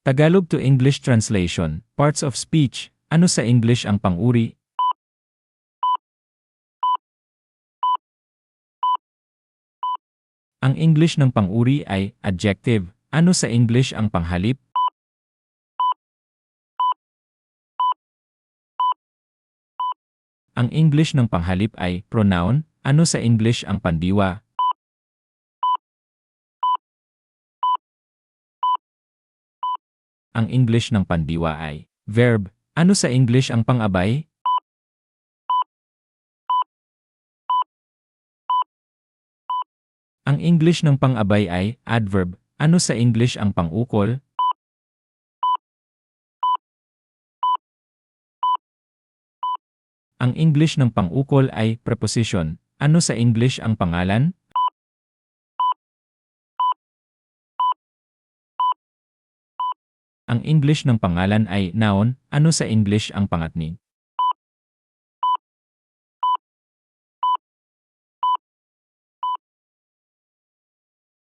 Tagalog to English translation, parts of speech, ano sa English ang pang-uri? Ang English ng pang-uri ay adjective. Ano sa English ang panghalip? Ang English ng panghalip ay pronoun. Ano sa English ang pandiwa? Ang English ng pandiwa ay verb. Ano sa English ang pang-abay? Ang English ng pang-abay ay adverb. Ano sa English ang pang-ukol? Ang English ng pang-ukol ay preposition. Ano sa English ang pangalan? Ang English ng pangalan ay noun. Ano sa English ang pangatni?